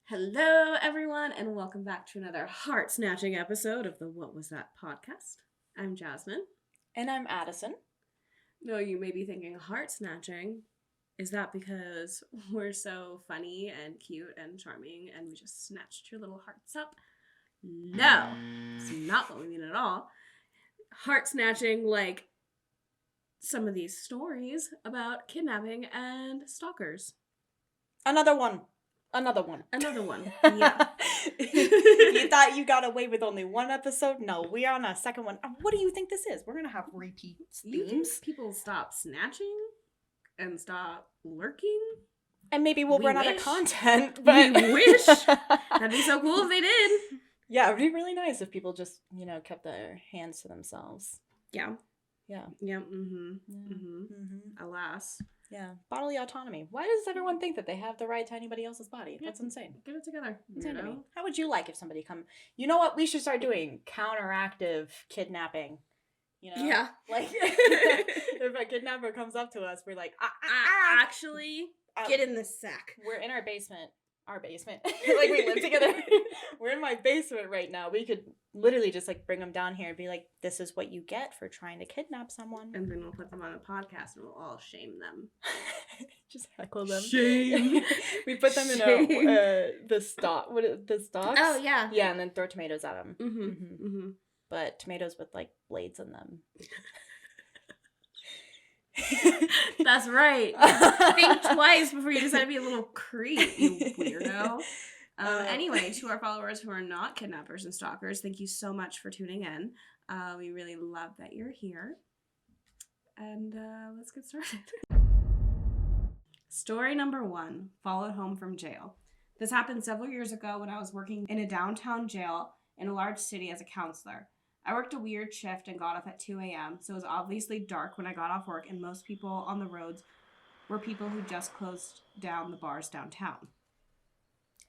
Hello, everyone, and welcome back to another heart-snatching episode of the What Was That podcast. I'm Jasmine. And I'm Addison. No, you may be thinking heart-snatching. Is that because we're so funny and cute and charming and we just snatched your little hearts up? No, it's not what we mean at all. Heart-snatching like some of these stories about kidnapping and stalkers. Another one. Yeah. You thought you got away with only one episode? No, we're on a second one. What do you think this is? We're going to have repeat You think themes. people stop snatching and stop lurking? And maybe we'll run out of content. But we wish. That'd be so cool if they did. Yeah, it would be really nice if people just, kept their hands to themselves. Yeah. Yeah. Yeah. Alas. Yeah. Bodily autonomy. Why does everyone think that they have the right to anybody else's body? Yeah. That's insane. Get it together. Insane to me. How would you like if somebody come... You know what we should start doing? Counteractive kidnapping. Yeah. Like, if a kidnapper comes up to us, we're like, actually, get in the sack. We're in our basement. Our basement. Like, we live together. We're in my basement right now. We could literally just, bring them down here and be like, this is what you get for trying to kidnap someone. And then we'll put them on a podcast and we'll all shame them. Just heckle them. Shame. We put them in the stock. The stalks? Oh, yeah. Yeah, and then throw tomatoes at them. Mm-hmm. But tomatoes with, blades in them. That's right. Think twice before you decide to be a little creep, you weirdo. Anyway, to our followers who are not kidnappers and stalkers, thank you so much for tuning in. We really love that you're here. And let's get started. Story number 1, followed home from jail. This happened several years ago when I was working in a downtown jail in a large city as a counselor. I worked a weird shift and got off at 2 a.m., so it was obviously dark when I got off work, and most people on the roads were people who just closed down the bars downtown.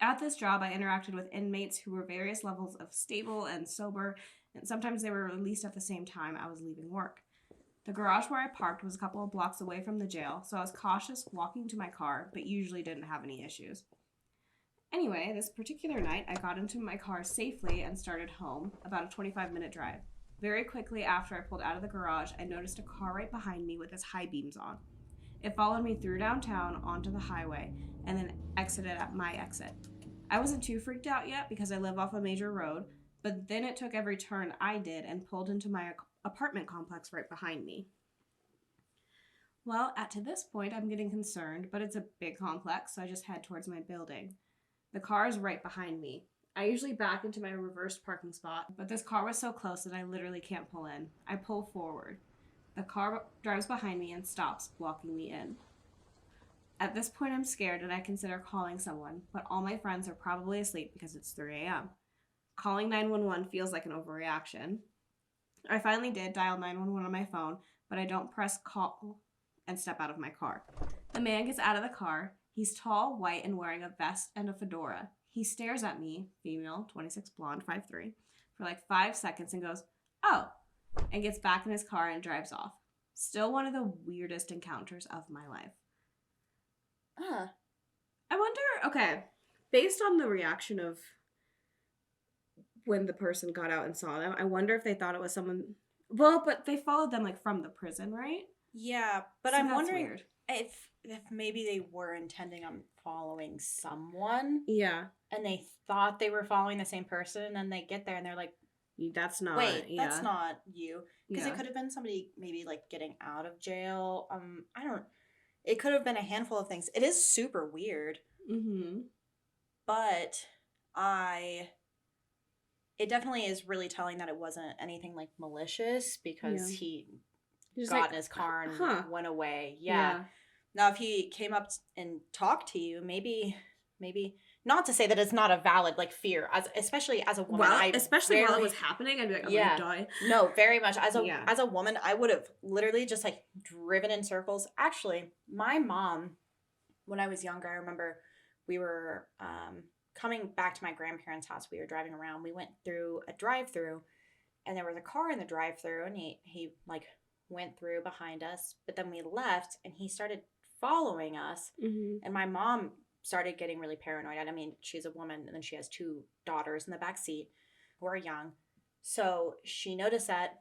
At this job, I interacted with inmates who were various levels of stable and sober, and sometimes they were released at the same time I was leaving work. The garage where I parked was a couple of blocks away from the jail, so I was cautious walking to my car, but usually didn't have any issues. Anyway, this particular night, I got into my car safely and started home, about a 25-minute drive. Very quickly after I pulled out of the garage, I noticed a car right behind me with its high beams on. It followed me through downtown onto the highway and then exited at my exit. I wasn't too freaked out yet because I live off a major road, but then it took every turn I did and pulled into my apartment complex right behind me. Well, to this point, I'm getting concerned, but it's a big complex, so I just head towards my building. The car is right behind me. I usually back into my reversed parking spot, but this car was so close that I literally can't pull in. I pull forward. The car drives behind me and stops, blocking me in. At this point, I'm scared and I consider calling someone, but all my friends are probably asleep because it's 3 a.m. Calling 911 feels like an overreaction. I finally did dial 911 on my phone, but I don't press call and step out of my car. The man gets out of the car. He's tall, white, and wearing a vest and a fedora. He stares at me, female, 26, blonde, 5'3", for 5 seconds and goes, "Oh," and gets back in his car and drives off. Still one of the weirdest encounters of my life. I wonder, okay, based on the reaction of when the person got out and saw them, I wonder if they thought it was someone, well, but they followed them from the prison, right? Yeah, but So I'm that's wondering weird. if maybe they were intending on following someone. Yeah. And they thought they were following the same person, and then they get there and they're like, that's not, wait, that's not you. Because Yeah. it could have been somebody maybe getting out of jail. It could have been a handful of things. It is super weird. Mm-hmm. But it definitely is really telling that it wasn't anything malicious, because he got in his car and went away. Yeah. Now, if he came up and talked to you, maybe not to say that it's not a valid fear, especially as a woman. Well, especially while it was happening, I'd be like, I'm gonna die. No, very much. As a woman, I would have literally just driven in circles. Actually, my mom, when I was younger, I remember we were coming back to my grandparents' house. We were driving around. We went through a drive-through, and there was a car in the drive-through, and he went through behind us. But then we left, and he started following us. Mm-hmm. And my mom started getting really paranoid. I mean, she's a woman, and then she has 2 daughters in the back seat who are young. So she noticed that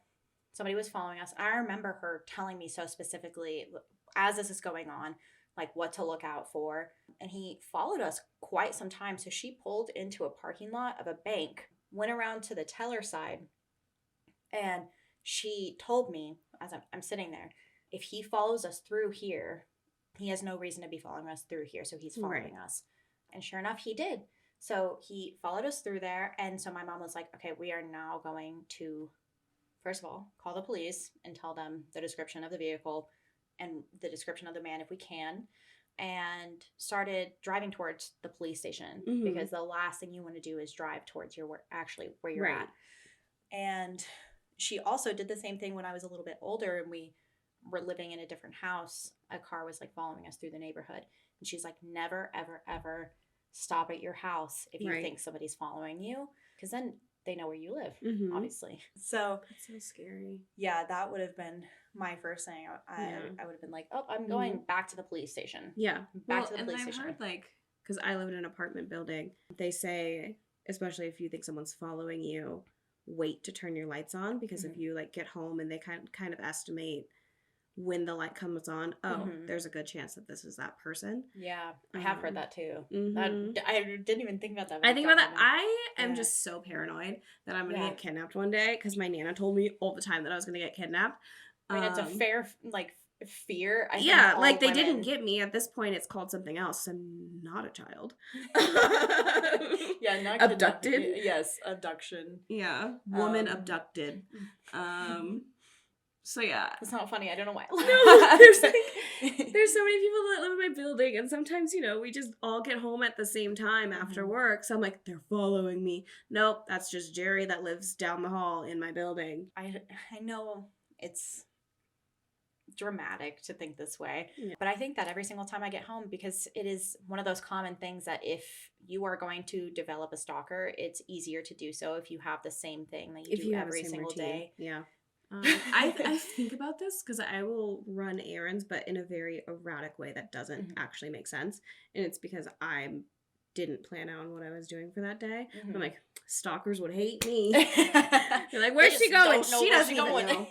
somebody was following us. I remember her telling me so specifically, as this is going on, like what to look out for. And he followed us quite some time. So she pulled into a parking lot of a bank, went around to the teller side, and she told me, as I'm sitting there, if he follows us through here, he has no reason to be following us through here. So he's following us. And sure enough, he did. So he followed us through there. And so my mom was like, okay, we are now going to, first of all, call the police and tell them the description of the vehicle and the description of the man if we can. And started driving towards the police station because the last thing you want to do is drive towards where you're at. And she also did the same thing when I was a little bit older and we were living in a different house. A car was like following us through the neighborhood. And she's like, never, ever, ever stop at your house if you think somebody's following you. Because then they know where you live, obviously. So it's so scary. Yeah, that would have been my first thing. I would have been like, oh, I'm going back to the police station. Yeah. Back to the police station. And I've heard, like, because I live in an apartment building, they say, especially if you think someone's following you, wait to turn your lights on, because if you like get home and they kind of estimate when the light comes on, there's a good chance that this is that person. Yeah, I have heard that too. I didn't even think about that. I think about that. I am just so paranoid that I'm going to get kidnapped one day, because my Nana told me all the time that I was going to get kidnapped. I mean, it's a fair, like, fear. I think like they didn't get me. At this point, it's called something else. I'm not a child. Yeah, not abducted. Yes, abduction. Yeah, woman abducted. So yeah, it's not funny. I don't know why. No, there's so many people that live in my building, and sometimes we just all get home at the same time after work. So I'm like, they're following me. Nope, that's just Jerry that lives down the hall in my building. I know it's dramatic to think this way, but I think that every single time I get home, because it is one of those common things that if you are going to develop a stalker, it's easier to do so if you have the same thing that you do every single day. Yeah. I think about this because I will run errands, but in a very erratic way that doesn't actually make sense. And it's because I didn't plan out what I was doing for that day. I'm like, stalkers would hate me. They're like, where's she going? She doesn't even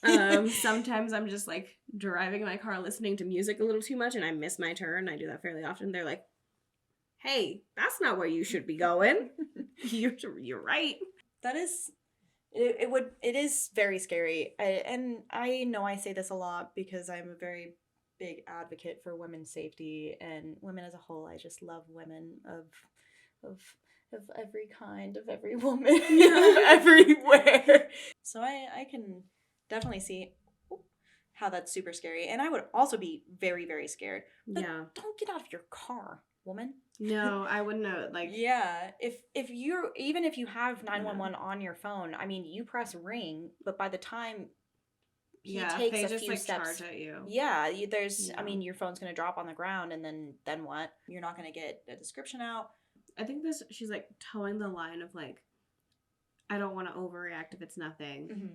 know. Sometimes I'm just like driving my car listening to music a little too much and I miss my turn. I do that fairly often. They're like, hey, that's not where you should be going. You're right. That is... It is very scary, and I know I say this a lot because I'm a very big advocate for women's safety and women as a whole. I just love women of every kind, of every woman, everywhere. So I can definitely see how that's super scary, and I would also be very, very scared. But don't get out of your car, woman. No, I wouldn't know. Like, yeah, if you're, even if you have 911 on your phone, I mean, you press ring, but by the time he takes a few steps, charge at you. I mean, your phone's gonna drop on the ground, and then what? You're not gonna get a description out. I think she's like towing the line of like, I don't want to overreact if it's nothing.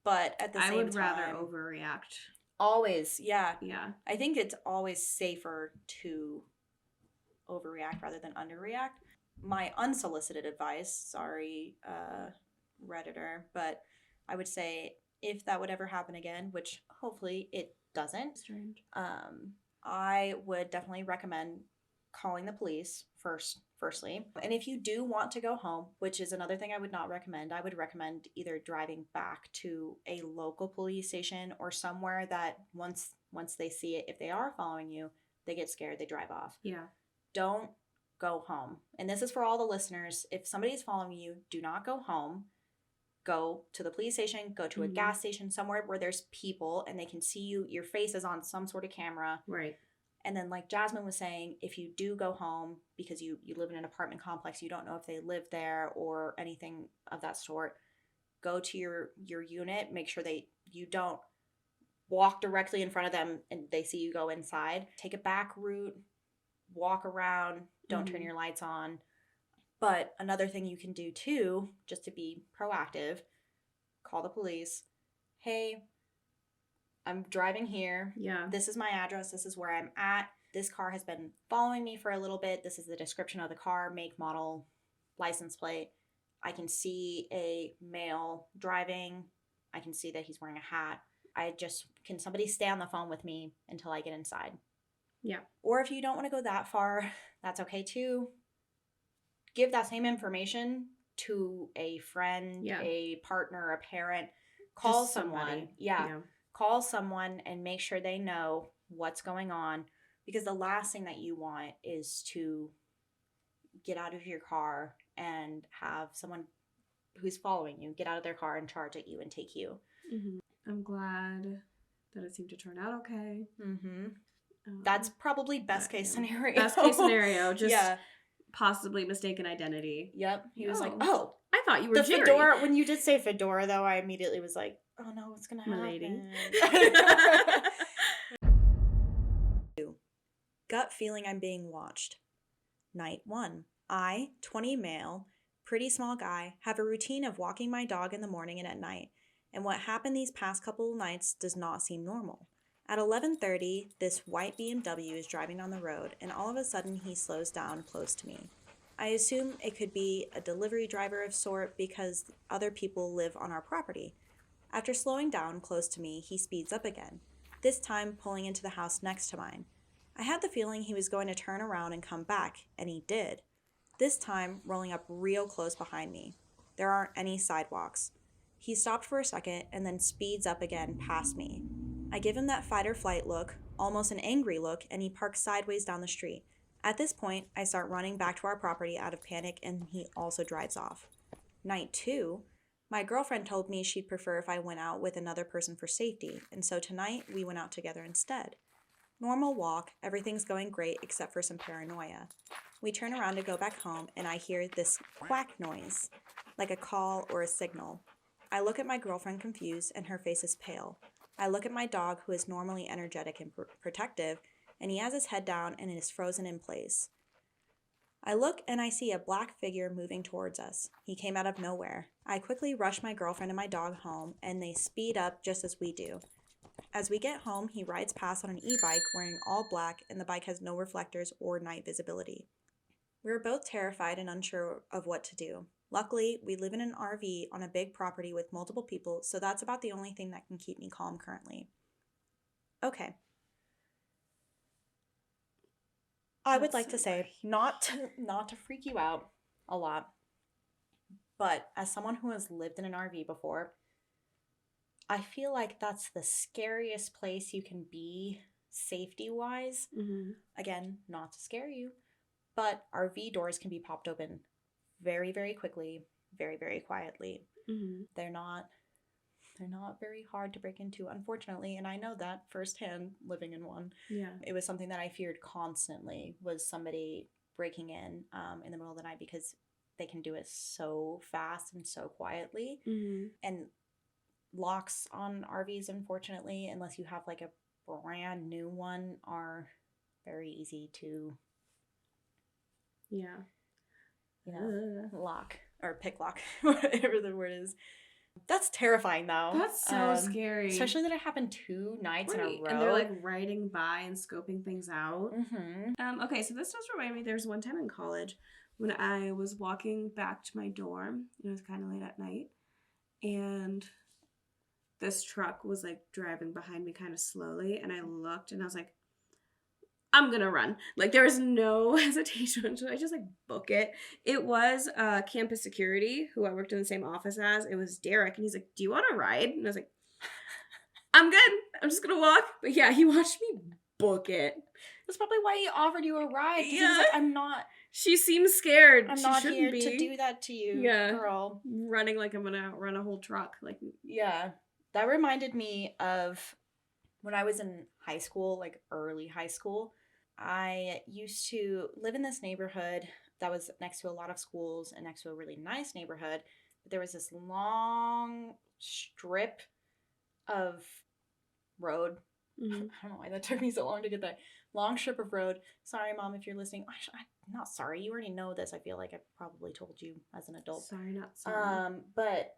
But at the same time, I would rather overreact. Always, yeah. I think it's always safer to overreact rather than underreact. My unsolicited advice, sorry, Redditor, but I would say if that would ever happen again, which hopefully it doesn't, strange. I would definitely recommend calling the police firstly. And if you do want to go home, which is another thing I would not recommend, I would recommend either driving back to a local police station or somewhere that once they see it, if they are following you, they get scared, they drive off. Yeah. Don't go home. And this is for all the listeners. If somebody's following you, do not go home. Go to the police station, go to a gas station, somewhere where there's people and they can see you. Your face is on some sort of camera. Right. And then like Jasmine was saying, if you do go home because you live in an apartment complex, you don't know if they live there or anything of that sort, go to your unit, make sure you don't walk directly in front of them and they see you go inside. Take a back route, walk around, don't turn your lights on. But another thing you can do too, just to be proactive, call the police. Hey, I'm driving here. Yeah. This is my address. This is where I'm at. This car has been following me for a little bit. This is the description of the car, make, model, license plate. I can see a male driving. I can see that he's wearing a hat. Can somebody stay on the phone with me until I get inside? Yeah. Or if you don't want to go that far, that's okay too. Give that same information to a friend, a partner, a parent. Call someone. Yeah. Call someone and make sure they know what's going on, because the last thing that you want is to get out of your car and have someone who's following you get out of their car and charge at you and take you. Mm-hmm. I'm glad that it seemed to turn out okay. Mm-hmm. That's probably best case scenario. Best case scenario, just possibly mistaken identity. Yep. He was like, "Oh, I thought you were Jerry." Fedora. When you did say fedora, though, I immediately was like, "Oh no, what's gonna happen?" Gut feeling I'm being watched. Night 1. I, 20 male, pretty small guy, have a routine of walking my dog in the morning and at night, and what happened these past couple of nights does not seem normal. At 11:30, this white BMW is driving down the road, and all of a sudden he slows down close to me. I assume it could be a delivery driver of sort because other people live on our property. After slowing down close to me, he speeds up again, this time pulling into the house next to mine. I had the feeling he was going to turn around and come back, and he did. This time, rolling up real close behind me. There aren't any sidewalks. He stopped for a second and then speeds up again past me. I give him that fight or flight look, almost an angry look, and he parks sideways down the street. At this point, I start running back to our property out of panic, and he also drives off. Night 2, my girlfriend told me she'd prefer if I went out with another person for safety, and so tonight we went out together instead. Normal walk, everything's going great except for some paranoia. We turn around to go back home, and I hear this quack noise, like a call or a signal. I look at my girlfriend confused, and her face is pale. I look at my dog, who is normally energetic and protective, and he has his head down and is frozen in place. I look and I see a black figure moving towards us. He came out of nowhere. I quickly rush my girlfriend and my dog home, and they speed up just as we do. As we get home, he rides past on an e-bike wearing all black, and the bike has no reflectors or night visibility. We were both terrified and unsure of what to do. Luckily, we live in an RV on a big property with multiple people, so that's about the only thing that can keep me calm currently. Okay. I would like to say, not to freak you out a lot, but as someone who has lived in an RV before, I feel like that's the scariest place you can be safety-wise. Mm-hmm. Again, not to scare you, but RV doors can be popped open very, very quickly, very, very quietly. Mm-hmm. They're not very hard to break into, unfortunately, and I know that firsthand living in one. Yeah. It was something that I feared constantly, was somebody breaking in the middle of the night, because they can do it so fast and so quietly. Mm-hmm. And locks on RVs, unfortunately, unless you have like a brand new one, are very easy to lock or pick lock, whatever the word is. That's terrifying, though. That's so scary. Especially that it happened 2 nights in a row. And they're like riding by and scoping things out. Mm-hmm. Okay, so this does remind me, there's one time in college when I was walking back to my dorm. It was kind of late at night. And this truck was like driving behind me kind of slowly. And I looked and I was like, I'm gonna run. Like, there was no hesitation. So I just like book it. It was campus security who I worked in the same office as. It was Derek, and he's like, "Do you want to ride?" And I was like, "I'm good. I'm just gonna walk." But yeah, he watched me book it. That's probably why he offered you a ride. Yeah. He was like, "I'm not." She seems scared. I'm not here to do that to you, girl. Running like I'm gonna outrun a whole truck. Like, yeah, that reminded me of when I was in high school, like early high school. I used to live in this neighborhood that was next to a lot of schools and next to a really nice neighborhood. But there was this long strip of road. Mm-hmm. I don't know why that took me so long to get that long strip of road. Sorry, Mom, if you're listening. I'm not sorry. You already know this. I feel like I probably told you as an adult. Sorry, not sorry. But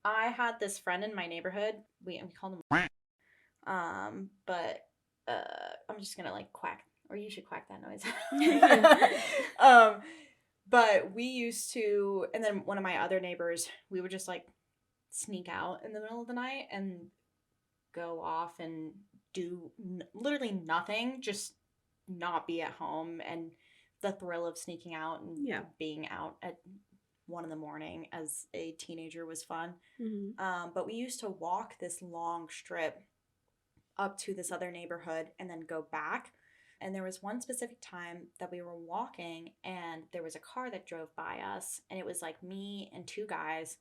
I had this friend in my neighborhood. We called him. But I'm just gonna like quack, or you should quack that noise. But we used to, and then one of my other neighbors, we would just like sneak out in the middle of the night and go off and do literally nothing, just not be at home, and the thrill of sneaking out and being out at 1 a.m. as a teenager was fun. But we used to walk this long strip up to this other neighborhood and then go back. And there was one specific time that we were walking and there was a car that drove by us, and it was like me and 2 guys,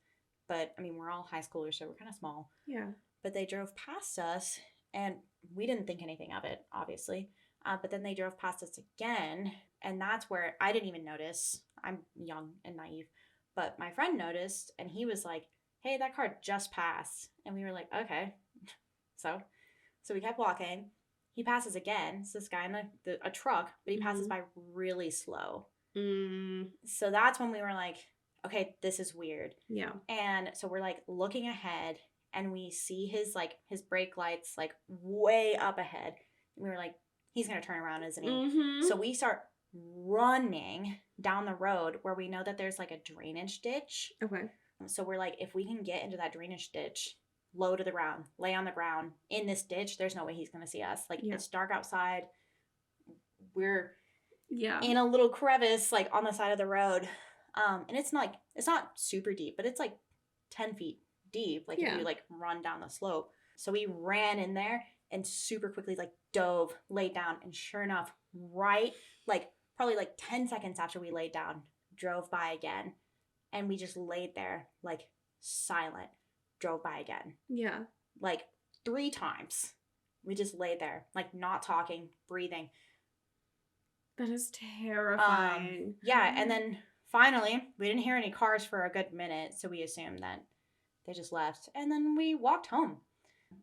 but I mean, we're all high schoolers, so we're kind of small. Yeah. But they drove past us and we didn't think anything of it, obviously. But then they drove past us again, and that's where I didn't even notice. I'm young and naive. But my friend noticed, and he was like, hey, that car just passed. And we were like, okay. So we kept walking. He passes again. It's this guy in a truck, but he passes by really slow. So that's when we were like, okay, this is weird. Yeah. And so we're like looking ahead, and we see his brake lights like way up ahead. And we were like, he's going to turn around, isn't he? So we start running down the road where we know that there's like a drainage ditch. Okay. So we're like, if we can get into that drainage ditch, low to the ground, lay on the ground in this ditch, there's no way he's going to see us. Like, it's dark outside. We're in a little crevice, like on the side of the road. And it's not super deep, but it's like 10 feet deep. Like if you like run down the slope. So we ran in there and super quickly like dove, laid down, and sure enough, right, like probably like 10 seconds after we laid down, drove by again. And we just laid there like silent, drove by again. Yeah. Like 3 times. We just laid there, like not talking, breathing. That is terrifying. Yeah, and then finally, we didn't hear any cars for a good minute, so we assumed that they just left. And then we walked home.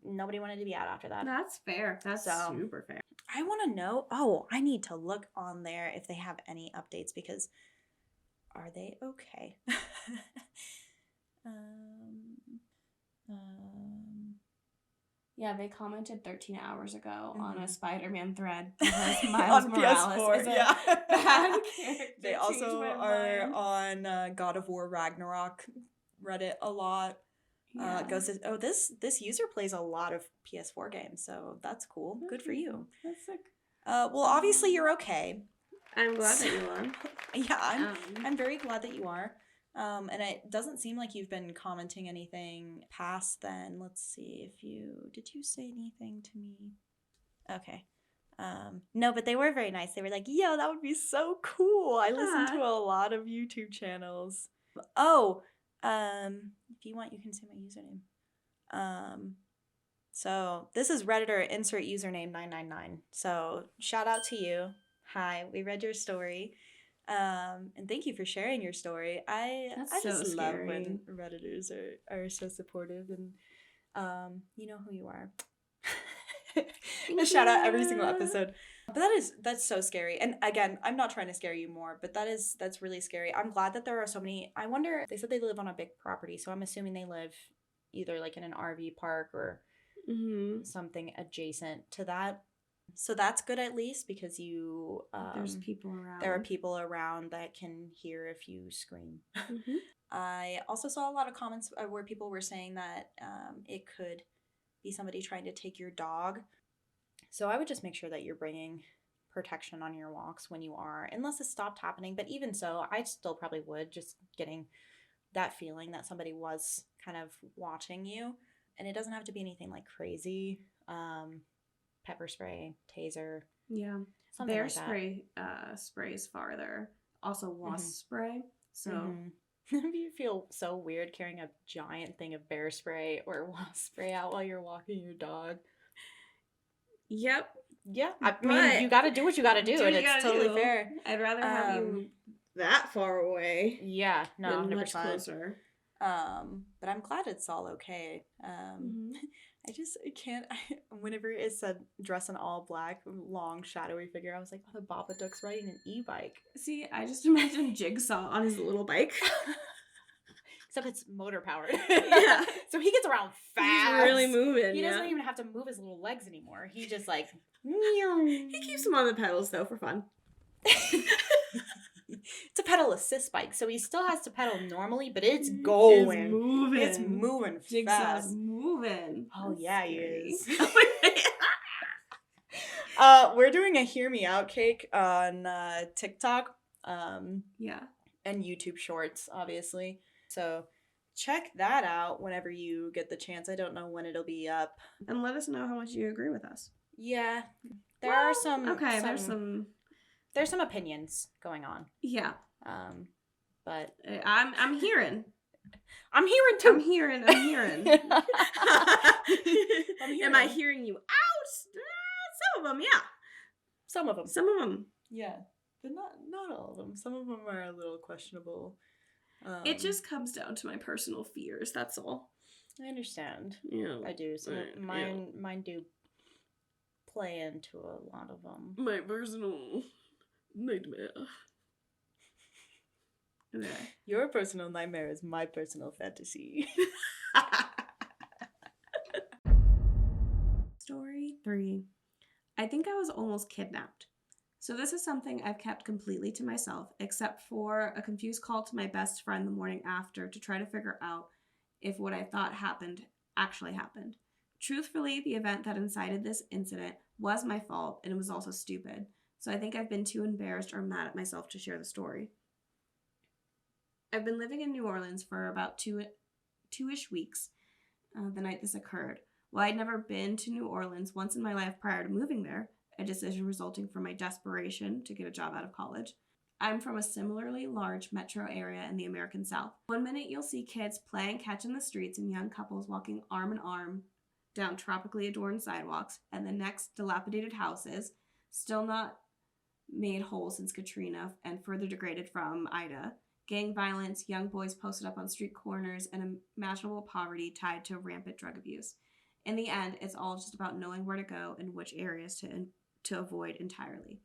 Nobody wanted to be out after that. That's fair. That's super fair. I want to know, I need to look on there if they have any updates, because are they okay? Yeah, they commented 13 hours ago on a Spider-Man thread because Miles Morales PS4, is a bad character. They also are on God of War Ragnarok Reddit a lot. Yeah. This user plays a lot of PS4 games, so that's cool. Good for you. That's sick. Well, obviously you're okay. I'm glad that you are. Yeah, I'm very glad that you are. And it doesn't seem like you've been commenting anything past then. Let's see did you say anything to me? Okay. No, but they were very nice. They were like, yo, that would be so cool. I listen to a lot of YouTube channels. Oh, if you want, you can say my username. So this is Redditor insert username 999. So shout out to you. Hi, we read your story. And thank you for sharing your story. I just love when Redditors are so supportive, and you know who you are. A shout out every single episode. But that's so scary. And again, I'm not trying to scare you more, but that's really scary. I'm glad that there are so many. I wonder, they said they live on a big property, so I'm assuming they live either like in an RV park or something adjacent to that. So that's good, at least, because there's people around. There are people around that can hear if you scream. I also saw a lot of comments where people were saying that it could be somebody trying to take your dog. So I would just make sure that you're bringing protection on your walks when you are, unless it stopped happening. But even so, I still probably would, just getting that feeling that somebody was kind of watching you. And it doesn't have to be anything like crazy. Pepper spray, taser. Yeah. Bear spray sprays farther. Also wasp spray. So you feel so weird carrying a giant thing of bear spray or wasp spray out while you're walking your dog. Yep. Yeah. I mean, you got to do what you got to do, and it's totally fair. I'd rather have you that far away. Yeah. No, than much closer. But I'm glad it's all okay. I can't. Whenever it said dress in all black, long, shadowy figure, I was like, oh, the Babadook's riding an e-bike. See, I just imagined Jigsaw on his little bike. Except it's motor powered. Yeah. So he gets around fast. He's really moving. He doesn't even have to move his little legs anymore. He just like he keeps them on the pedals though for fun. It's a pedal assist bike, so he still has to pedal normally, but it's going. It's moving. It's moving Jigsaw's fast. moving. Oh, That's yeah, scary. he is. We're doing a Hear Me Out cake on TikTok. Yeah. And YouTube Shorts, obviously. So check that out whenever you get the chance. I don't know when it'll be up. And let us know how much you agree with us. Yeah. There's some opinions going on. Yeah. But I'm hearing. I'm hearing too. I'm hearing. I'm hearing. Am I hearing you out? Some of them, yeah. Some of them. Some of them. Yeah. But not all of them. Some of them are a little questionable. It just comes down to my personal fears, that's all. I understand. Yeah. I do. So mine do play into a lot of them. My personal nightmare. Okay. Your personal nightmare is my personal fantasy. Story 3. I think I was almost kidnapped. So this is something I've kept completely to myself, except for a confused call to my best friend the morning after to try to figure out if what I thought happened actually happened. Truthfully, the event that incited this incident was my fault, and it was also stupid. So I think I've been too embarrassed or mad at myself to share the story. I've been living in New Orleans for about two-ish weeks the night this occurred. While I'd never been to New Orleans once in my life prior to moving there, a decision resulting from my desperation to get a job out of college, I'm from a similarly large metro area in the American South. One minute you'll see kids playing catch in the streets and young couples walking arm in arm down tropically adorned sidewalks, and the next dilapidated houses, still not made whole since Katrina and further degraded from Ida, gang violence, young boys posted up on street corners, and imaginable poverty tied to rampant drug abuse. In the end, it's all just about knowing where to go and which areas to avoid entirely.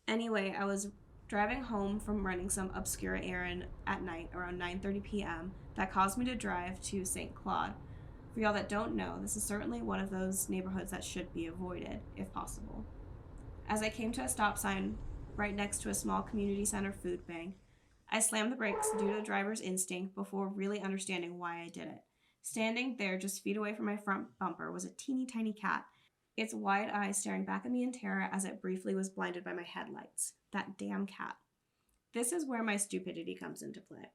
Anyway, I was driving home from running some obscure errand at night around 9:30 p.m. that caused me to drive to St. Claude. For y'all that don't know, this is certainly one of those neighborhoods that should be avoided, if possible. As I came to a stop sign right next to a small community center food bank, I slammed the brakes due to the driver's instinct before really understanding why I did it. Standing there just feet away from my front bumper was a teeny tiny cat, its wide eyes staring back at me in terror as it briefly was blinded by my headlights. That damn cat. This is where my stupidity comes into play.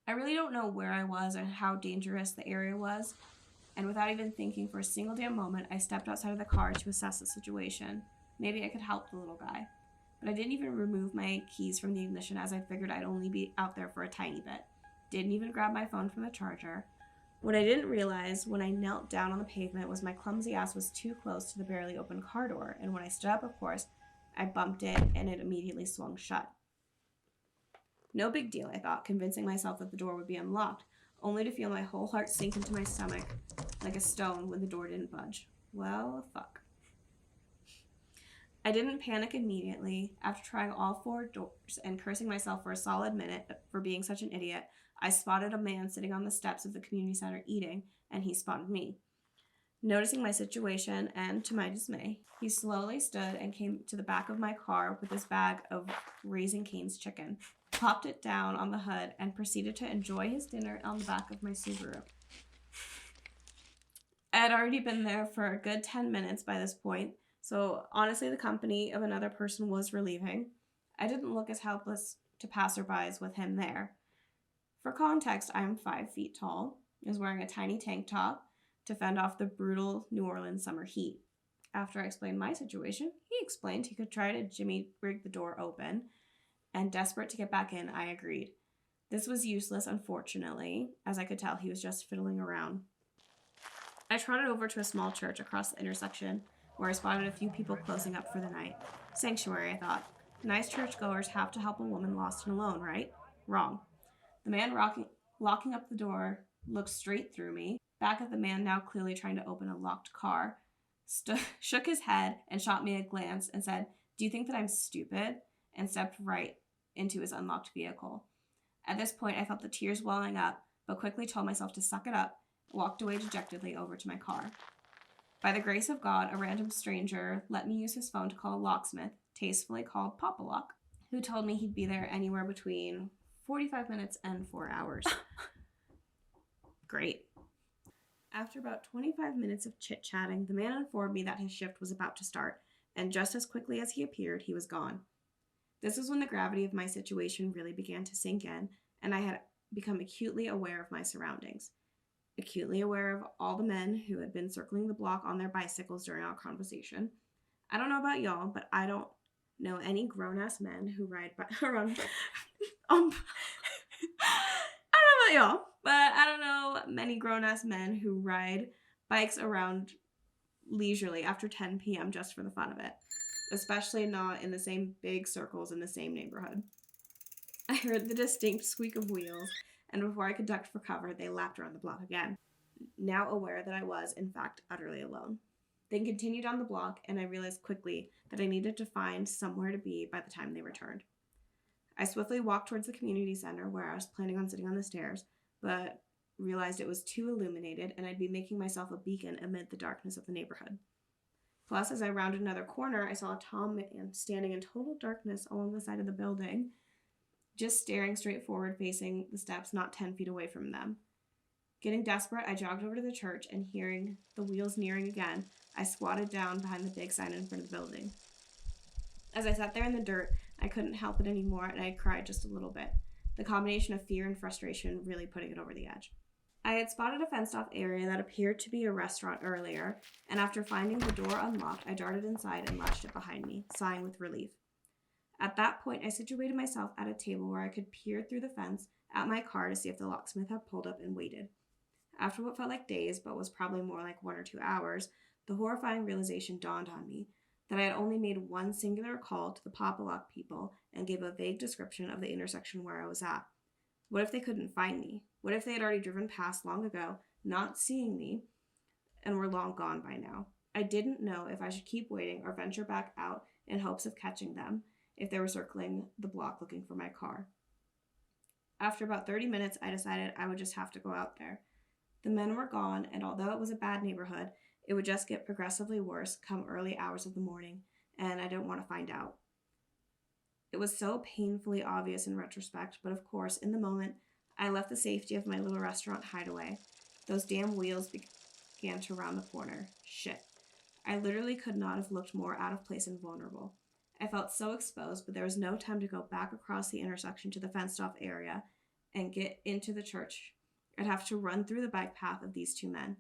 I really don't know where I was or how dangerous the area was, and without even thinking for a single damn moment, I stepped outside of the car to assess the situation. Maybe I could help the little guy. But I didn't even remove my keys from the ignition as I figured I'd only be out there for a tiny bit. Didn't even grab my phone from the charger. What I didn't realize when I knelt down on the pavement was my clumsy ass was too close to the barely open car door, and when I stood up, of course, I bumped it and it immediately swung shut. No big deal, I thought, convincing myself that the door would be unlocked, only to feel my whole heart sink into my stomach like a stone when the door didn't budge. Well, fuck. I didn't panic immediately. After trying all 4 doors and cursing myself for a solid minute for being such an idiot, I spotted a man sitting on the steps of the community center eating, and he spotted me. Noticing my situation, and to my dismay, he slowly stood and came to the back of my car with his bag of Raising Cane's chicken, popped it down on the hood, and proceeded to enjoy his dinner on the back of my Subaru. I had already been there for a good 10 minutes by this point, so honestly the company of another person was relieving. I didn't look as helpless to passerbys with him there. For context, I am 5 feet tall, is wearing a tiny tank top to fend off the brutal New Orleans summer heat. After I explained my situation, he explained he could try to jimmy rig the door open, and desperate to get back in, I agreed. This was useless, unfortunately, as I could tell he was just fiddling around. I trotted over to a small church across the intersection, where I spotted a few people closing up for the night. Sanctuary, I thought. Nice churchgoers have to help a woman lost and alone, right? Wrong. The man locking up the door looked straight through me, back at the man now clearly trying to open a locked car, shook his head and shot me a glance and said, "Do you think that I'm stupid?" and stepped right into his unlocked vehicle. At this point, I felt the tears welling up, but quickly told myself to suck it up and walked away dejectedly over to my car. By the grace of God, a random stranger let me use his phone to call a locksmith, tastefully called Papa Lock, who told me he'd be there anywhere between 45 minutes and 4 hours. Great. After about 25 minutes of chit-chatting, the man informed me that his shift was about to start, and just as quickly as he appeared, he was gone. This was when the gravity of my situation really began to sink in, and I had become acutely aware of my surroundings. Acutely aware of all the men who had been circling the block on their bicycles during our conversation. I don't know about y'all, but I don't know any grown-ass men who ride around... I don't know about y'all, but I don't know many grown-ass men who ride bikes around leisurely after 10 p.m. just for the fun of it. Especially not in the same big circles in the same neighborhood. I heard the distinct squeak of wheels, and before I could duck for cover, they lapped around the block again, now aware that I was, in fact, utterly alone. They continued on the block, and I realized quickly that I needed to find somewhere to be by the time they returned. I swiftly walked towards the community center, where I was planning on sitting on the stairs, but realized it was too illuminated, and I'd be making myself a beacon amid the darkness of the neighborhood. Plus, as I rounded another corner, I saw a tall man standing in total darkness along the side of the building, just staring straight forward, facing the steps not 10 feet away from them. Getting desperate, I jogged over to the church, and hearing the wheels nearing again, I squatted down behind the big sign in front of the building. As I sat there in the dirt, I couldn't help it anymore, and I cried just a little bit, the combination of fear and frustration really putting it over the edge. I had spotted a fenced-off area that appeared to be a restaurant earlier, and after finding the door unlocked, I darted inside and latched it behind me, sighing with relief. At that point, I situated myself at a table where I could peer through the fence at my car to see if the locksmith had pulled up and waited. After what felt like days, but was probably more like 1 or 2 hours, the horrifying realization dawned on me that I had only made one singular call to the Papa Lock people and gave a vague description of the intersection where I was at. What if they couldn't find me? What if they had already driven past long ago, not seeing me, and were long gone by now? I didn't know if I should keep waiting or venture back out in hopes of catching them if they were circling the block looking for my car. After about 30 minutes, I decided I would just have to go out there. The men were gone, and although it was a bad neighborhood, it would just get progressively worse come early hours of the morning, and I didn't want to find out. It was so painfully obvious in retrospect, but of course, in the moment, I left the safety of my little restaurant hideaway. Those damn wheels began to round the corner. Shit. I literally could not have looked more out of place and vulnerable. I felt so exposed, but there was no time to go back across the intersection to the fenced-off area and get into the church. I'd have to run through the bike path of these two men.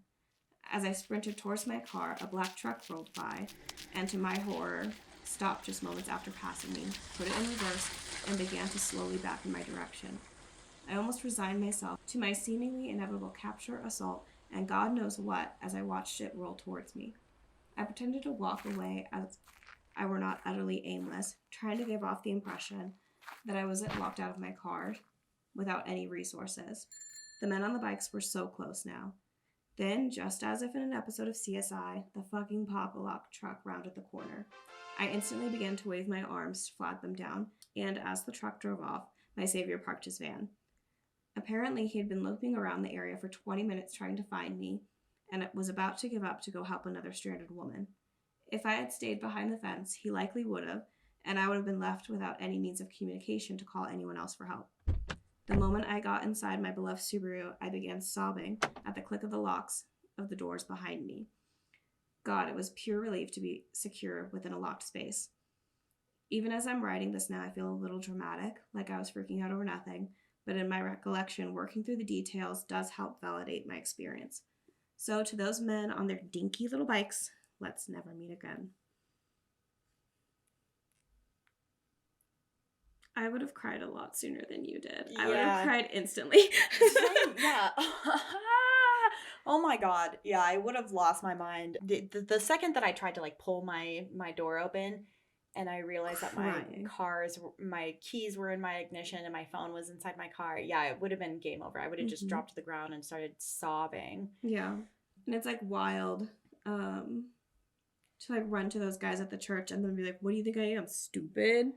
As I sprinted towards my car, a black truck rolled by, and to my horror, stopped just moments after passing me, put it in reverse, and began to slowly back in my direction. I almost resigned myself to my seemingly inevitable capture, assault, and God knows what as I watched it roll towards me. I pretended to walk away as I were not utterly aimless, trying to give off the impression that I wasn't locked out of my car without any resources. The men on the bikes were so close now. Then, just as if in an episode of CSI, the fucking Papa Lock truck rounded the corner. I instantly began to wave my arms to flag them down, and as the truck drove off, my savior parked his van. Apparently, he had been looping around the area for 20 minutes trying to find me, and was about to give up to go help another stranded woman. If I had stayed behind the fence, he likely would have, and I would have been left without any means of communication to call anyone else for help. The moment I got inside my beloved Subaru, I began sobbing at the click of the locks of the doors behind me. God, it was pure relief to be secure within a locked space. Even as I'm writing this now, I feel a little dramatic, like I was freaking out over nothing, but in my recollection, working through the details does help validate my experience. So to those men on their dinky little bikes, let's never meet again. I would have cried a lot sooner than you did. Yeah. I would have cried instantly. Yeah. Oh my God. Yeah, I would have lost my mind. The second that I tried to pull my door open and I realized that my keys were in my ignition and my phone was inside my car, yeah, it would have been game over. I would have just dropped to the ground and started sobbing. Yeah. And it's wild to run to those guys at the church and then be like, what do you think I am, stupid?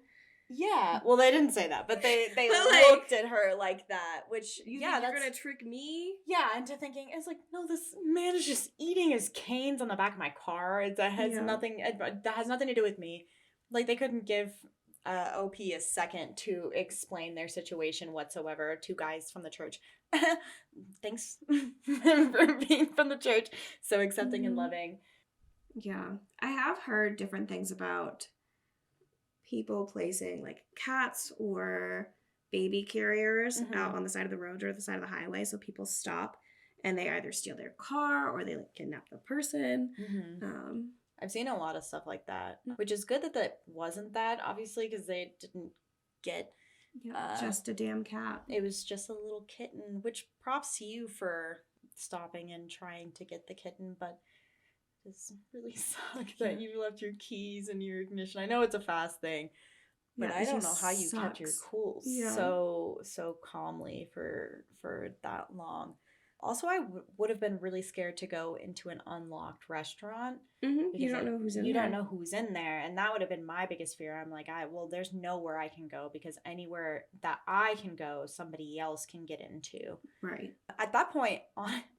Yeah. Well, they didn't say that, but they But, looked at her like that, which, you yeah, think you're going to trick me? Yeah, into thinking, it's like, no, this man is just eating his canes on the back of my car. That has nothing to do with me. Like, they couldn't give OP a second to explain their situation whatsoever. Two guys from the church. Thanks for being from the church. So accepting and loving. Yeah. I have heard different things about people placing like cats or baby carriers out on the side of the road or the side of the highway, so people stop and they either steal their car or they like kidnap the person. I've seen a lot of stuff like that, which is good that wasn't that, obviously, because they didn't get just a damn cat. It was just a little kitten, which props to you for stopping and trying to get the kitten, but this really sucked that you left your keys and your ignition. I know it's a fast thing, but I don't know how you kept your cool so calmly for that long. Also, I would have been really scared to go into an unlocked restaurant. You don't know who's in there. You don't know who's in there, and that would have been my biggest fear. I'm like, there's nowhere I can go, because anywhere that I can go, somebody else can get into. Right. At that point,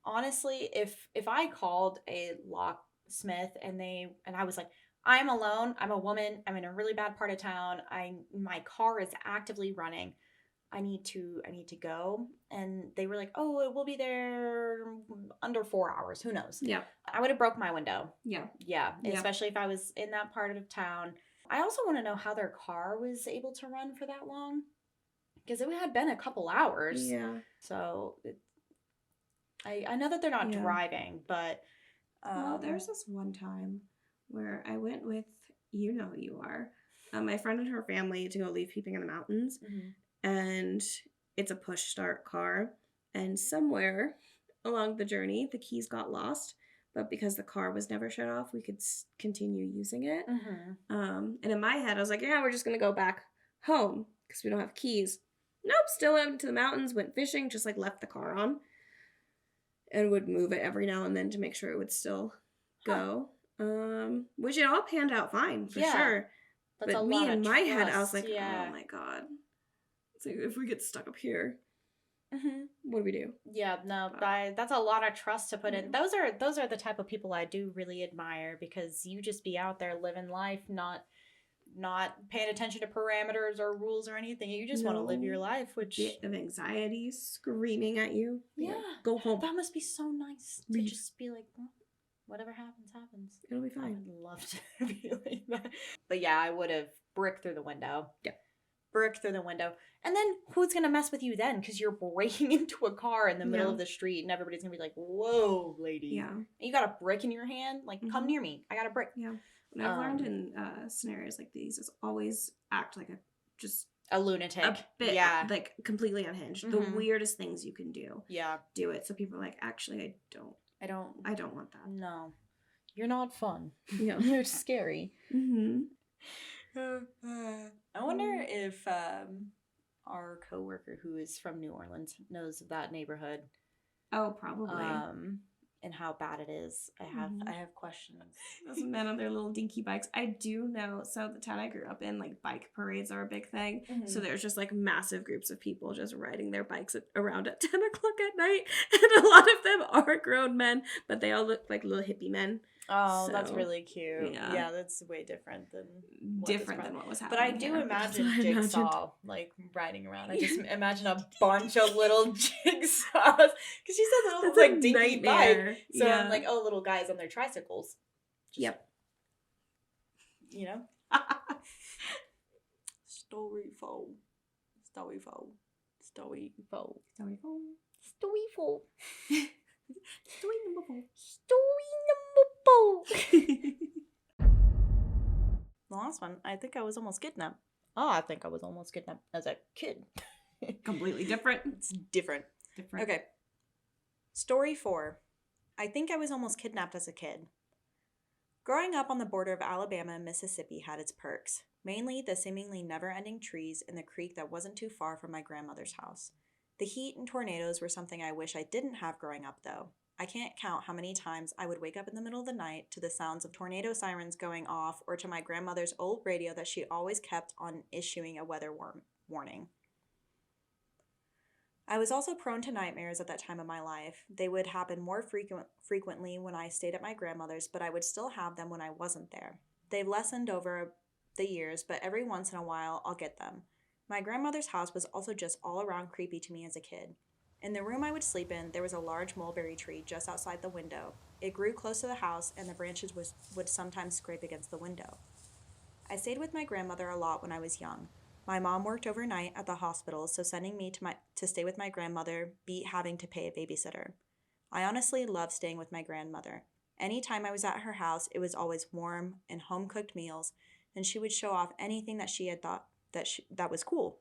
honestly, if I called a locksmith and I was like, I'm alone, I'm a woman, I'm in a really bad part of town, my car is actively running, I need to go, and they were like, oh, we'll be there under 4 hours, who knows. Yeah, I would have broke my window. Yeah, especially if I was in that part of town. I also want to know how their car was able to run for that long, because it had been a couple hours. So I know that they're not driving, but well, there's this one time where I went with, you know who you are, my friend and her family, to go leaf peeping in the mountains. And it's a push start car, and somewhere along the journey the keys got lost, but because the car was never shut off, we could continue using it. And in my head I was like, yeah, we're just gonna go back home because we don't have keys. Nope, still went into the mountains, went fishing, just like left the car on and would move it every now and then to make sure it would still go. Which it all panned out fine, for sure. That's but me in my head, I was like, oh my God. So if we get stuck up here, what do we do? Yeah, no, that's a lot of trust to put in. Those are the type of people I do really admire, because you just be out there living life, not paying attention to parameters or rules or anything. You just want to live your life, which bit of anxiety screaming at you. Yeah, go home. That must be so nice to just be like, whatever happens. It'll be fine. I would love to be like that. But yeah, I would have bricked through the window. Brick through the window. And then who's going to mess with you then? Because you're breaking into a car in the middle of the street, and everybody's going to be like, whoa, lady. Yeah. And you got a brick in your hand? Like, come near me. I got a brick. Yeah. What I've learned in scenarios like these is always act like a lunatic. A bit, like, completely unhinged. The weirdest things you can do. Yeah. Do it. So people are like, actually, I don't want that. No. You're not fun. Yeah. You're scary. I wonder if our coworker who is from New Orleans knows of that neighborhood. Oh, probably. And how bad it is. I have questions. Those men on their little dinky bikes. I do know. So the town I grew up in, like, bike parades are a big thing. So there's just like massive groups of people just riding their bikes around at 10 o'clock at night, and a lot of them are grown men, but they all look like little hippie men. Oh, that's really cute. Yeah, that's way different than what was happening. But I do imagine Jigsaw like riding around. I just imagine a bunch of little Jigsaws, because she said that was like dinky bike. So I'm like, oh, little guys on their tricycles. Yep. You know. Story 4. Story 4. Story 4. Story 4. Story 4. Story number 4. Story number 4. The last one, I think I was almost kidnapped. I think I was almost kidnapped as a kid. Completely different. It's different. Okay. Story 4. I think I was almost kidnapped as a kid. Growing up on the border of Alabama and Mississippi had its perks, mainly the seemingly never-ending trees and the creek that wasn't too far from my grandmother's house. The heat and tornadoes were something I wish I didn't have growing up, though. I can't count how many times I would wake up in the middle of the night to the sounds of tornado sirens going off or to my grandmother's old radio that she always kept on issuing a weather warning. I was also prone to nightmares at that time of my life. They would happen more frequently when I stayed at my grandmother's, but I would still have them when I wasn't there. They've lessened over the years, but every once in a while I'll get them. My grandmother's house was also just all around creepy to me as a kid. In the room I would sleep in, there was a large mulberry tree just outside the window. It grew close to the house, and the branches would sometimes scrape against the window. I stayed with my grandmother a lot when I was young. My mom worked overnight at the hospital, so sending me to stay with my grandmother beat having to pay a babysitter. I honestly loved staying with my grandmother. Any time I was at her house, it was always warm and home-cooked meals, and she would show off anything that she had thought that was cool.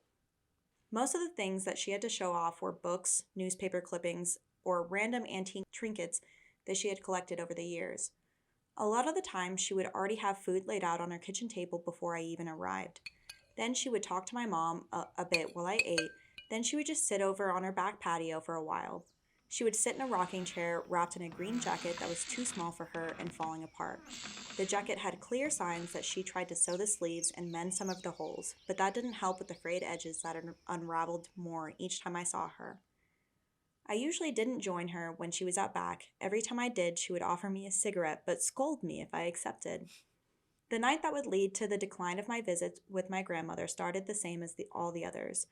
Most of the things that she had to show off were books, newspaper clippings, or random antique trinkets that she had collected over the years. A lot of the time, she would already have food laid out on her kitchen table before I even arrived. Then she would talk to my mom a bit while I ate. Then she would just sit over on her back patio for a while. She would sit in a rocking chair wrapped in a green jacket that was too small for her and falling apart. The jacket had clear signs that she tried to sew the sleeves and mend some of the holes, but that didn't help with the frayed edges that unraveled more each time I saw her. I usually didn't join her when she was out back. Every time I did, she would offer me a cigarette but scold me if I accepted. The night that would lead to the decline of my visit with my grandmother started the same as all the others.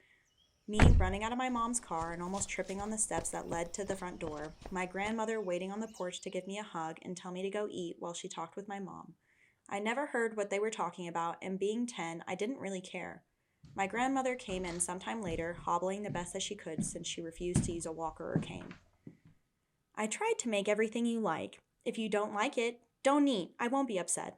Me running out of my mom's car and almost tripping on the steps that led to the front door. My grandmother waiting on the porch to give me a hug and tell me to go eat while she talked with my mom. I never heard what they were talking about, and being 10, I didn't really care. My grandmother came in sometime later, hobbling the best that she could since she refused to use a walker or cane. I tried to make everything you like. If you don't like it, don't eat. I won't be upset.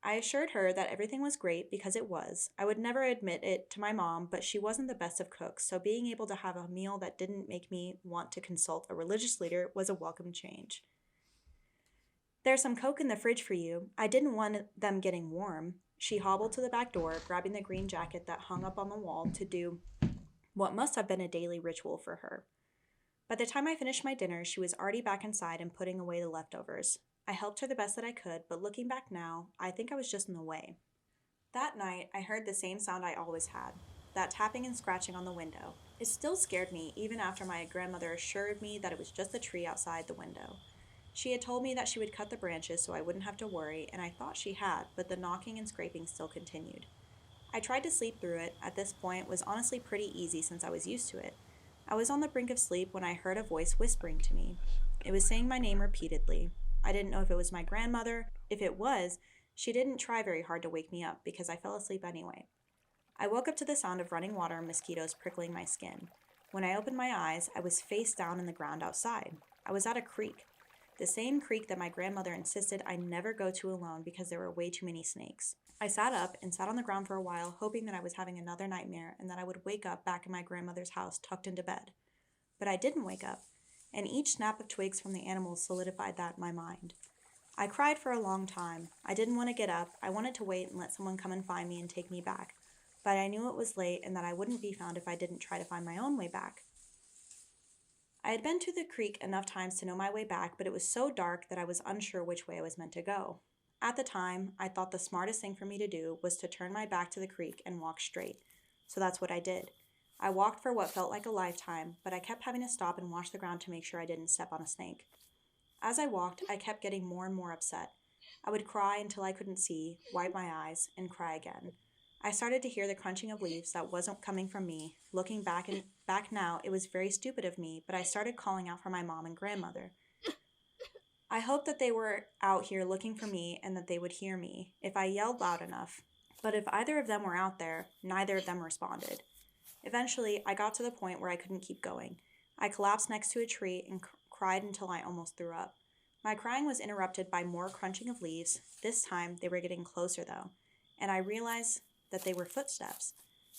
I assured her that everything was great because it was. I would never admit it to my mom, but she wasn't the best of cooks, so being able to have a meal that didn't make me want to consult a religious leader was a welcome change. There's some Coke in the fridge for you. I didn't want them getting warm. She hobbled to the back door, grabbing the green jacket that hung up on the wall to do what must have been a daily ritual for her. By the time I finished my dinner, she was already back inside and putting away the leftovers. I helped her the best that I could, but looking back now, I think I was just in the way. That night, I heard the same sound I always had, that tapping and scratching on the window. It still scared me, even after my grandmother assured me that it was just the tree outside the window. She had told me that she would cut the branches so I wouldn't have to worry, and I thought she had, but the knocking and scraping still continued. I tried to sleep through it. At this point, it was honestly pretty easy since I was used to it. I was on the brink of sleep when I heard a voice whispering to me. It was saying my name repeatedly. I didn't know if it was my grandmother. If it was, she didn't try very hard to wake me up because I fell asleep anyway. I woke up to the sound of running water and mosquitoes prickling my skin. When I opened my eyes, I was face down in the ground outside. I was at a creek. The same creek that my grandmother insisted I never go to alone because there were way too many snakes. I sat up and sat on the ground for a while, hoping that I was having another nightmare and that I would wake up back in my grandmother's house tucked into bed. But I didn't wake up, and each snap of twigs from the animals solidified that in my mind. I cried for a long time. I didn't want to get up. I wanted to wait and let someone come and find me and take me back. But I knew it was late and that I wouldn't be found if I didn't try to find my own way back. I had been to the creek enough times to know my way back, but it was so dark that I was unsure which way I was meant to go. At the time, I thought the smartest thing for me to do was to turn my back to the creek and walk straight. So that's what I did. I walked for what felt like a lifetime, but I kept having to stop and watch the ground to make sure I didn't step on a snake. As I walked, I kept getting more and more upset. I would cry until I couldn't see, wipe my eyes, and cry again. I started to hear the crunching of leaves that wasn't coming from me. Looking back now, it was very stupid of me, but I started calling out for my mom and grandmother. I hoped that they were out here looking for me and that they would hear me if I yelled loud enough. But if either of them were out there, neither of them responded. Eventually, I got to the point where I couldn't keep going. I collapsed next to a tree and cried until I almost threw up. My crying was interrupted by more crunching of leaves. This time, they were getting closer though, and I realized that they were footsteps.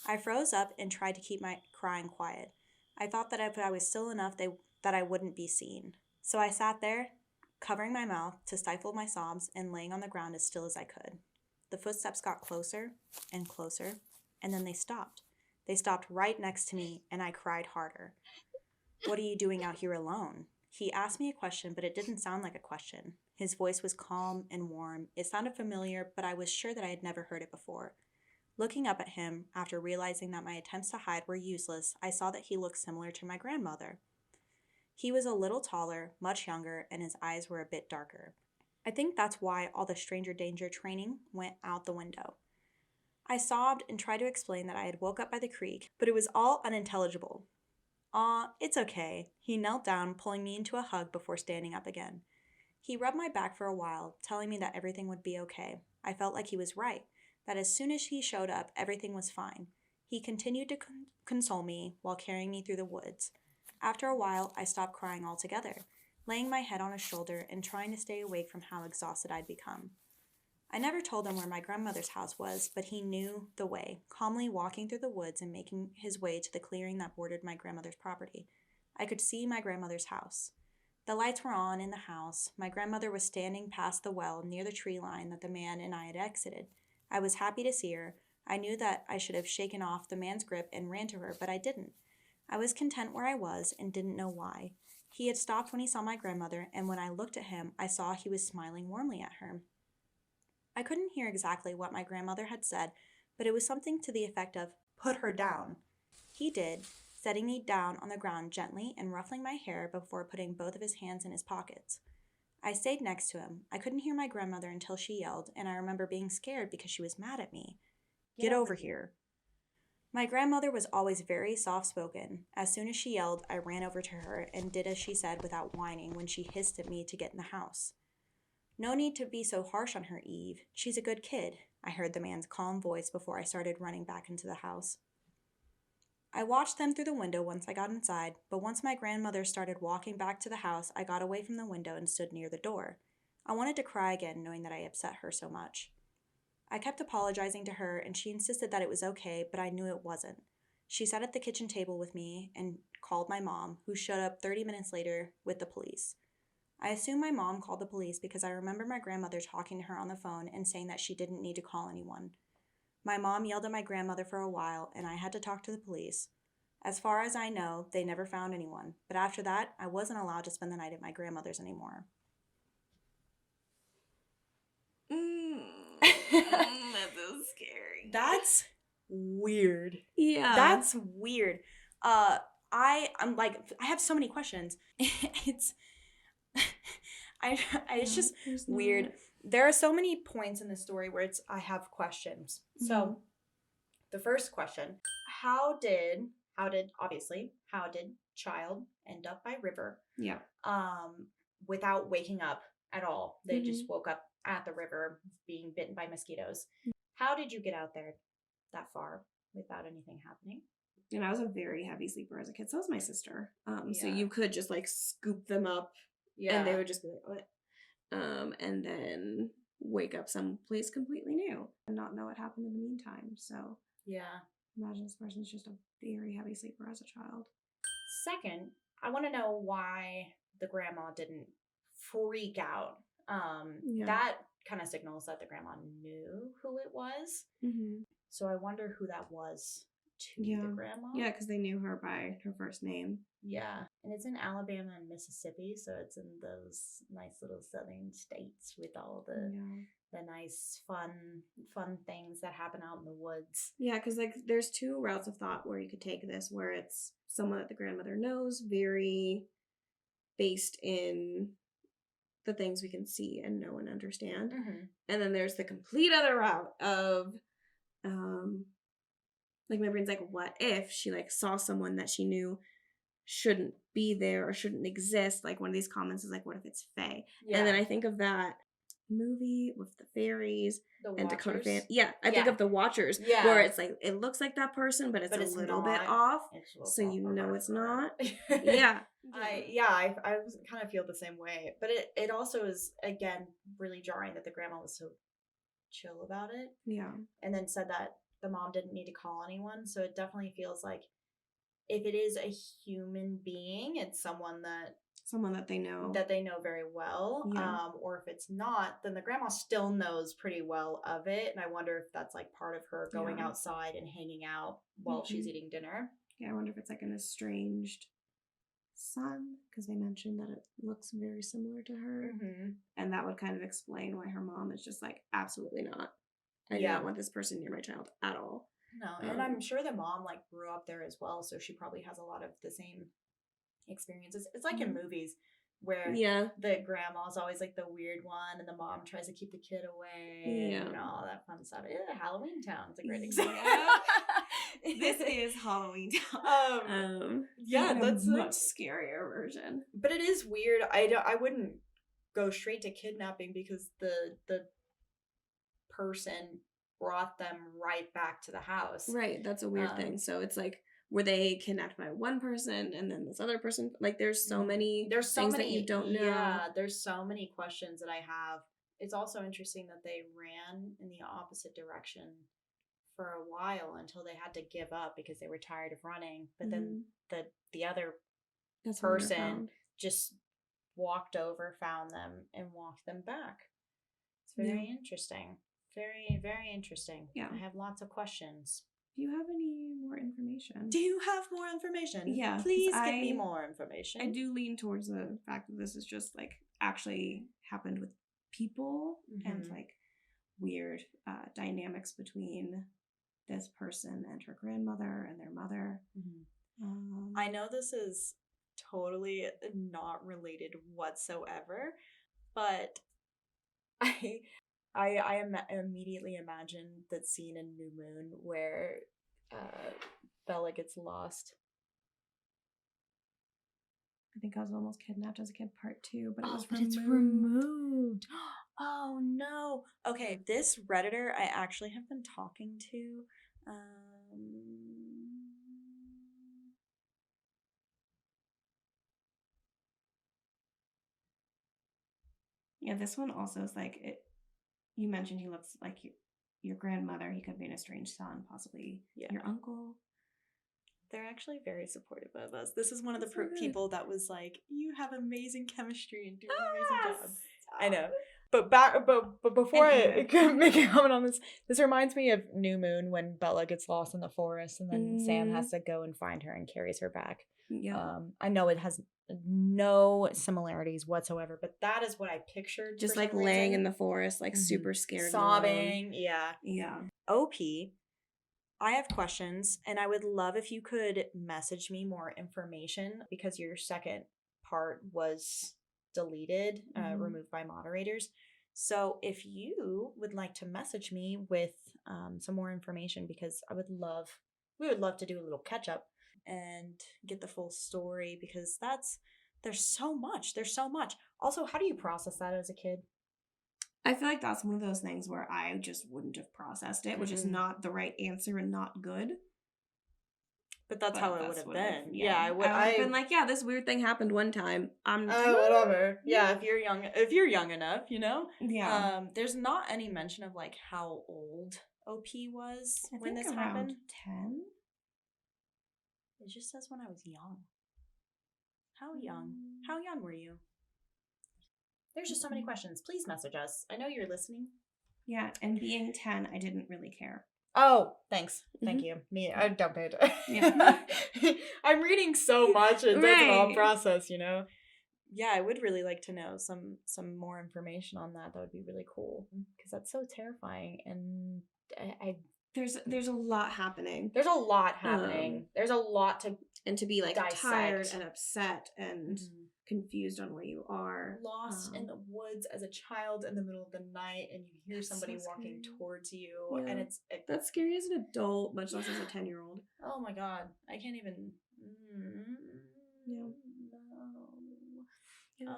I froze up and tried to keep my crying quiet. I thought that if I was still enough, that I wouldn't be seen. So I sat there, covering my mouth to stifle my sobs and laying on the ground as still as I could. The footsteps got closer and closer, and then they stopped. They stopped right next to me, and I cried harder. "What are you doing out here alone?" He asked me a question, but it didn't sound like a question. His voice was calm and warm. It sounded familiar, but I was sure that I had never heard it before. Looking up at him, after realizing that my attempts to hide were useless, I saw that he looked similar to my grandmother. He was a little taller, much younger, and his eyes were a bit darker. I think that's why all the stranger danger training went out the window. I sobbed and tried to explain that I had woke up by the creek, but it was all unintelligible. "Aw, it's okay." He knelt down, pulling me into a hug before standing up again. He rubbed my back for a while, telling me that everything would be okay. I felt like he was right, that as soon as he showed up, everything was fine. He continued to console me while carrying me through the woods. After a while, I stopped crying altogether, laying my head on his shoulder and trying to stay awake from how exhausted I'd become. I never told him where my grandmother's house was, but he knew the way, calmly walking through the woods and making his way to the clearing that bordered my grandmother's property. I could see my grandmother's house. The lights were on in the house. My grandmother was standing past the well near the tree line that the man and I had exited. I was happy to see her. I knew that I should have shaken off the man's grip and ran to her, but I didn't. I was content where I was and didn't know why. He had stopped when he saw my grandmother, and when I looked at him, I saw he was smiling warmly at her. I couldn't hear exactly what my grandmother had said, but it was something to the effect of, "Put her down." He did, setting me down on the ground gently and ruffling my hair before putting both of his hands in his pockets. I stayed next to him. I couldn't hear my grandmother until she yelled, and I remember being scared because she was mad at me. "Get over here." My grandmother was always very soft-spoken. As soon as she yelled, I ran over to her and did as she said without whining when she hissed at me to get in the house. "No need to be so harsh on her, Eve. She's a good kid," I heard the man's calm voice before I started running back into the house. I watched them through the window once I got inside, but once my grandmother started walking back to the house, I got away from the window and stood near the door. I wanted to cry again, knowing that I upset her so much. I kept apologizing to her, and she insisted that it was okay, but I knew it wasn't. She sat at the kitchen table with me and called my mom, who showed up 30 minutes later with the police. I assume my mom called the police because I remember my grandmother talking to her on the phone and saying that she didn't need to call anyone. My mom yelled at my grandmother for a while, and I had to talk to the police. As far as I know, they never found anyone, but after that, I wasn't allowed to spend the night at my grandmother's anymore. That's so scary. That's weird. Yeah. That's weird. I'm like, I have so many questions. It's it's just weird. There are so many points in the story where I have questions. Mm-hmm. So the first question, how did child end up by river? Yeah. Without waking up at all. They just woke up at the river being bitten by mosquitoes. How did you get out there that far without anything happening? And I was a very heavy sleeper as a kid. So was my sister. So you could just like scoop them up and they would just be like, what? And then wake up someplace completely new and not know what happened in the meantime. So yeah, imagine this person's just a very heavy sleeper as a child. Second, I want to know why the grandma didn't freak out. That kind of signals that the grandma knew who it was. Mm-hmm. So I wonder who that was to the grandma. Yeah, because they knew her by her first name. Yeah, and it's in Alabama and Mississippi, so it's in those nice little southern states with all the nice fun things that happen out in the woods. Yeah, because like there's two routes of thought where you could take this, where it's someone that the grandmother knows, very based in the things we can see and know and understand. Mm-hmm. And then there's the complete other route of like my brain's like, what if she like saw someone that she knew shouldn't be there or shouldn't exist? Like one of these comments is like, what if it's Fae? Yeah. And then I think of that movie with the fairies and Dakota Fan. Yeah, I think of The Watchers, where it's like it looks like that person, but it's a little bit off, so you know it's not. Yeah. I kind of feel the same way, but it also is again really jarring that the grandma was so chill about it. Yeah, and then said that the mom didn't need to call anyone, so it definitely feels like if it is a human being, it's someone that they know very well. Or if it's not, then the grandma still knows pretty well of it, and I wonder if that's like part of her going outside and hanging out while she's eating dinner. Yeah, I wonder if it's like an estranged son, because they mentioned that it looks very similar to her. Mm-hmm. And that would kind of explain why her mom is just like, absolutely not. I do not want this person near my child at all. No, and I'm sure the mom like grew up there as well, so she probably has a lot of the same experiences. It's like in movies where the grandma's always like the weird one and the mom tries to keep the kid away and all that fun stuff. Halloween Town is a great example. This is Halloween Town. That's a much scarier version. But it is weird. I wouldn't go straight to kidnapping because the person brought them right back to the house. Right, that's a weird thing. So it's like, were they kidnapped by one person and then this other person? Like, there's so many things that you don't know. Yeah, there's so many questions that I have. It's also interesting that they ran in the opposite direction for a while until they had to give up because they were tired of running. But then the other person just walked over, found them, and walked them back. It's very interesting. Very, very interesting. Yeah. I have lots of questions. Do you have any more information? Yeah. Please give me more information. I do lean towards the fact that this is just like actually happened with people and like weird dynamics between this person and her grandmother and their mother. I know this is totally not related whatsoever, but I immediately imagine that scene in New Moon where Bella gets lost. I think I was almost kidnapped as a kid, part 2, but it's removed. Oh no. Okay, this Redditor I actually have been talking to. Yeah, this one also is like it. You mentioned he looks like your grandmother. He could be an estranged son, possibly your uncle. They're actually very supportive of us. This is one of the people that was like, "You have amazing chemistry and do an amazing job." I know, but before I make a comment on this, this reminds me of New Moon when Bella gets lost in the forest and then Sam has to go and find her and carries her back. Yeah, I know it has no similarities whatsoever, but that is what I pictured. Just like laying in the forest, like super scared, sobbing. Yeah. OP. I have questions, and I would love if you could message me more information because your second part was deleted, removed by moderators. So if you would like to message me with some more information, because we would love to do a little catch up and get the full story, because there's so much. Also, how do you process that as a kid? I feel like that's one of those things where I just wouldn't have processed it, which is not the right answer and not good. But that's how it would have been. I would have been like, yeah, this weird thing happened one time. Whatever. Yeah, if you're young enough, you know? Yeah. There's not any mention of like how old OP was when this happened. 10? It just says when I was young. How young? How young were you? There's just so many questions. Please message us. I know you're listening. Yeah, and being 10, I didn't really care. Oh, thanks. Thank you. I don't pay attention. Yeah. I'm reading so much. It doesn't all process, you know? Yeah, I would really like to know some more information on that. That would be really cool. Because that's so terrifying. And there's a lot happening. There's a lot to be like dissect. Tired and upset and confused on where you are. Lost in the woods as a child in the middle of the night, and you hear somebody walking towards you, and that's scary as an adult, much less as a 10-year-old. Oh my god, I can't even. No.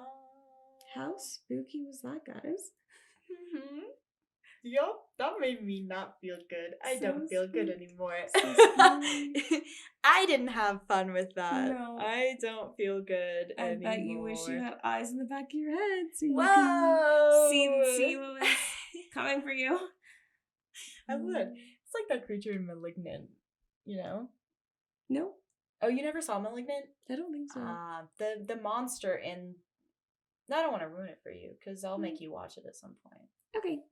How spooky was that, guys? Yup, that made me not feel good. I don't feel good anymore. I didn't have fun with that. No. I don't feel good anymore. I bet you wish you had eyes in the back of your head so you can see what was coming for you. I would. It's like that creature in Malignant, you know? No. Oh, you never saw Malignant? I don't think so. The monster in... I don't want to ruin it for you, because I'll make you watch it at some point. Okay.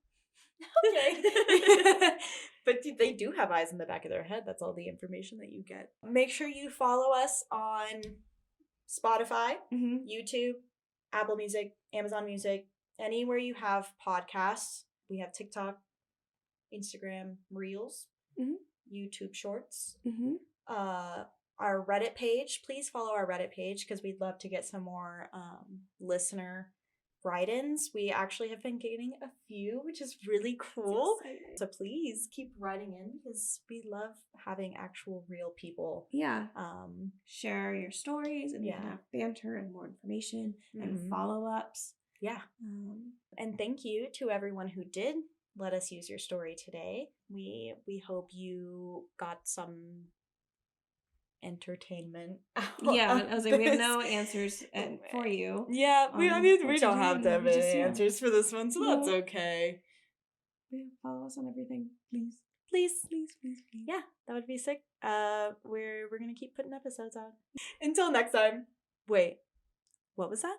But they do have eyes in the back of their head. That's all the information that you get. Make sure you follow us on Spotify, YouTube, Apple Music, Amazon Music, anywhere you have podcasts. We have TikTok, Instagram Reels, YouTube Shorts. Our Reddit page. Please follow our Reddit page because we'd love to get some more listener write-ins. We actually have been getting a few, which is really cool. So please keep writing in because we love having actual real people. Yeah. Share your stories and we can have banter and more information and follow-ups. Yeah. And thank you to everyone who did let us use your story today. We hope you got some entertainment. Yeah, I was like, we have no answers for you. Yeah, we don't have that many answers for this one, so that's okay. Follow us on everything, please. Please. Yeah, that would be sick. We're gonna keep putting episodes out. Until next time. Wait, what was that?